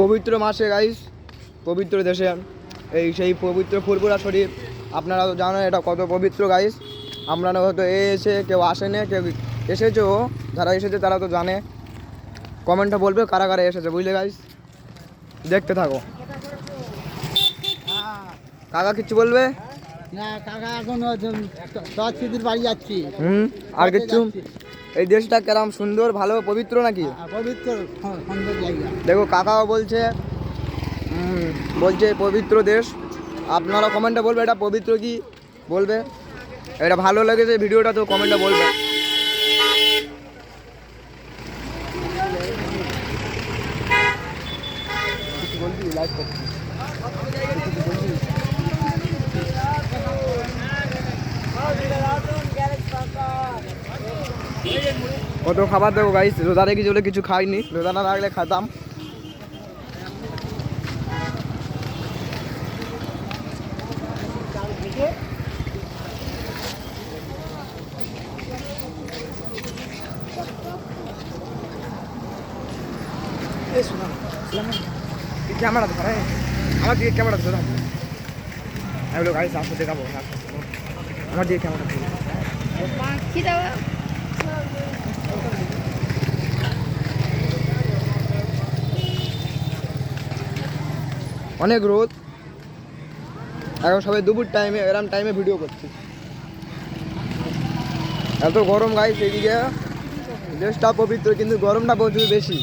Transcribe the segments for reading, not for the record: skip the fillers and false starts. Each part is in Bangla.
পবিত্র মাসে গাইস, পবিত্র দেশে এই সেই পবিত্র ফুরফুরা শরীফ, আপনারা তো জানেন এটা কত পবিত্র গাইস। আপনারা হয়তো এসে কেউ আসেনি, কেউ এসেছেও, যারা এসেছে তারা তো জানে। কমেন্টটা বলবে কারা কারা এসেছে, বুঝলে গাইস। দেখতে থাকো। কাকা কিছু বলবে না? কাকা এখন দিদির বাড়ি যাচ্ছি। আর কিছু? এই দেশটা কেরম সুন্দর, ভালো, পবিত্র নাকি? পবিত্র সুন্দর জায়গা। দেখো কাকাও বলছে, বলছে পবিত্র দেশ। আপনারা কমেন্টে বলবে এটা পবিত্র কি, বলবে। এটা ভালো লেগেছে ভিডিওটা তো কমেন্টে বলবে। কত খাবার দেবো গাইস, রোজা রেখে চলে কিছু খাইনি, রোজা না রাখলে খেতাম। ক্যামেরা তো আমার দিকে ক্যামেরা তো আমি লোক গাইস আসতে দেখাবো, আমার দিকে ক্যামেরা অনেক রোদ। এখন সবাই দুপুর টাইমে এরম টাইমে ভিডিও করছি। এত গরম গাইস এইদিকে, দেশটা পবিত্র কিন্তু গরমটা প্রচুর বেশি।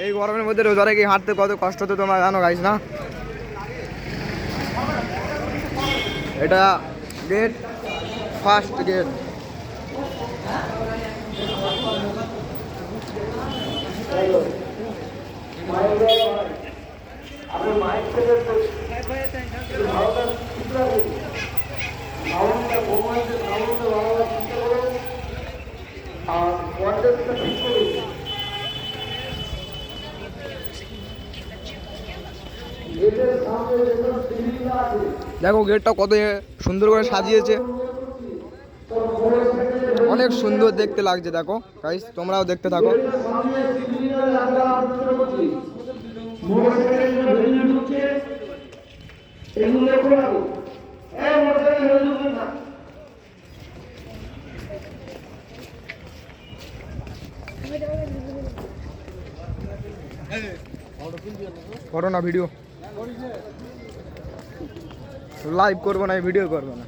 এই গরমের মধ্যে রোজা রেখে হাঁটতে কত কষ্ট তো তোমরা জানো গাইস, না? এটা গেট, ফার্স্ট গেট। দেখো গেটটা কত সুন্দর করে সাজিয়েছে, অনেক সুন্দর দেখতে লাগছে। দেখো গাইস, তোমরাও দেখতে থাকো। করো না ভিডিও, লাইভ করবো না, ভিডিও করবো না।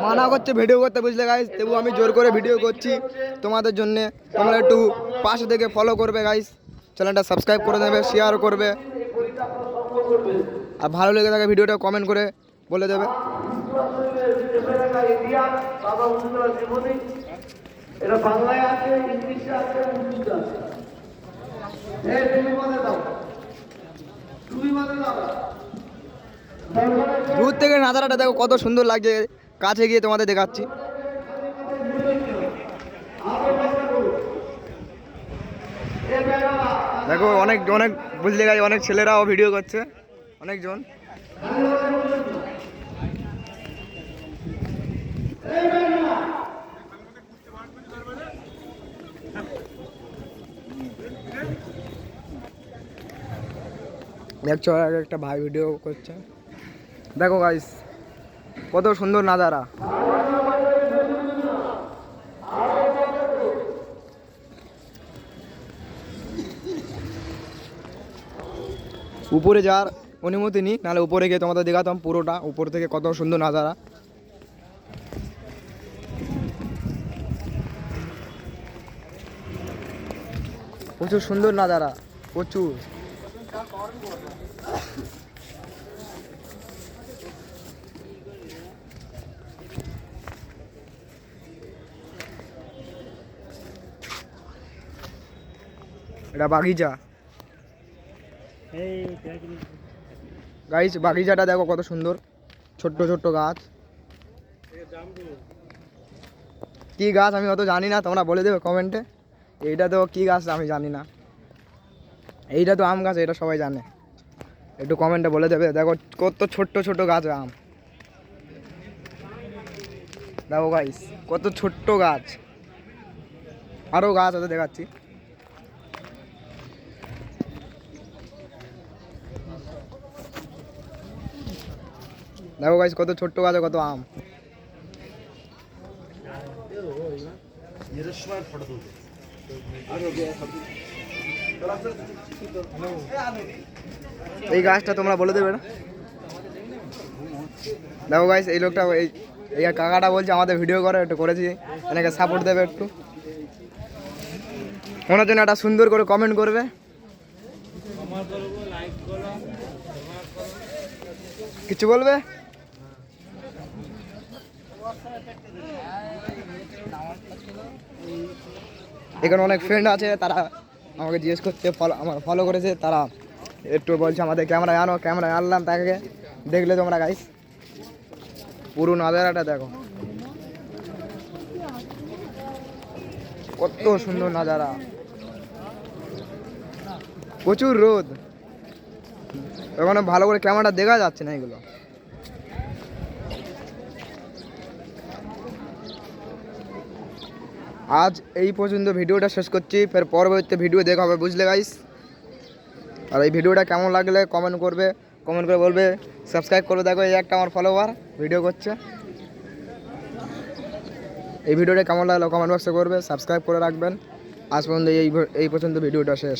মানা করছে ভিডিও করতে, বুঝলে গাইস, তবু আমি জোর করে ভিডিও করছি তোমাদের জন্য। তোমরা একটু পাশে থেকে ফলো করবে গাইস, চ্যানেলটা সাবস্ক্রাইব করে দেবে, শেয়ার করবে, আর ভালো লেগে থাকে ভিডিওটা কমেন্ট করে বলে দেবে। এটা বাংলায় আছে, ইংলিশে আছে, উর্দুতে আছে। দূর থেকে নাজারাটা দেখো কত সুন্দর লাগছে, কাছে গিয়ে তোমাদের দেখাচ্ছি। দেখো অনেক অনেক, বুঝলে গাইস, অনেক ছেলেরাও ভিডিও করছে, অনেকজন। দেখছো একটা ভাই ভিডিও করছে, দেখো গাইস কত সুন্দর নাজারা। উপরে যাওয়ার অনুমতি নিই, নাহলে উপরে গিয়ে তোমাদের দেখাতাম পুরোটা, উপর থেকে কত সুন্দর নাজারা। প্রচুর সুন্দর নাজারা, প্রচুর। এটা বাগিচা গাইস, বাগিচাটা দেখো কত সুন্দর, ছোট্ট ছোট্ট গাছ। কি গাছ আমি অত জানি না, তোমরা বলে দেবে কমেন্টে। এইটা তো কি গাছ আমি জানি না। এইটা তো আম গাছ, এটা সবাই জানে। একটু কমেন্টে বলে দেবে। দেখো কত ছোট্ট ছোট গাছ আম, দেখো গাইস কত ছোট্ট গাছ। আরও গাছ আছে দেখাচ্ছি। দেখো গাইস কত ছোট্ট গাছে কত আম। এই গাছটা তোমরা বলে দেবে না? দেখো গাইস এই লোকটা, এই কাকাটা বলছে আমাদের ভিডিও করে, একটু করেছি, এনেকে সাপোর্ট দেবে একটু। ওনার জন্য একটা সুন্দর করে কমেন্ট করবে। কিছু বলবে? এখানে অনেক ফ্রেন্ড আছে, তারা আমাকে জিজ্ঞেস করছে, আমার ফলো করেছে, তারা একটু বলছে আমাদের ক্যামেরায় আনো, ক্যামেরায় আনলাম তাকে। দেখলে তোমরা গাইস পুরো নাজারাটা দেখো, কত সুন্দর নাজারা। প্রচুর রোদ, ওখানে ভালো করে ক্যামেরাটা দেখা যাচ্ছে না এগুলো। আজ এই পর্যন্ত ভিডিওটা শেষ করছি, ফের পরবর্তী ভিডিও দেখা হবে, বুঝলে গাইস? আর এই ভিডিওটা কেমন লাগলে কমেন্ট করবে, কমেন্ট করে বলবে, সাবস্ক্রাইব করবে। দেখো এই একটা আমার ফলোয়ার ভিডিও করছে। এই ভিডিওটা কেমন লাগলো কমেন্ট বক্সে করবে, সাবস্ক্রাইব করে রাখবেন। আজ পর্যন্ত এই পর্যন্ত ভিডিওটা শেষ।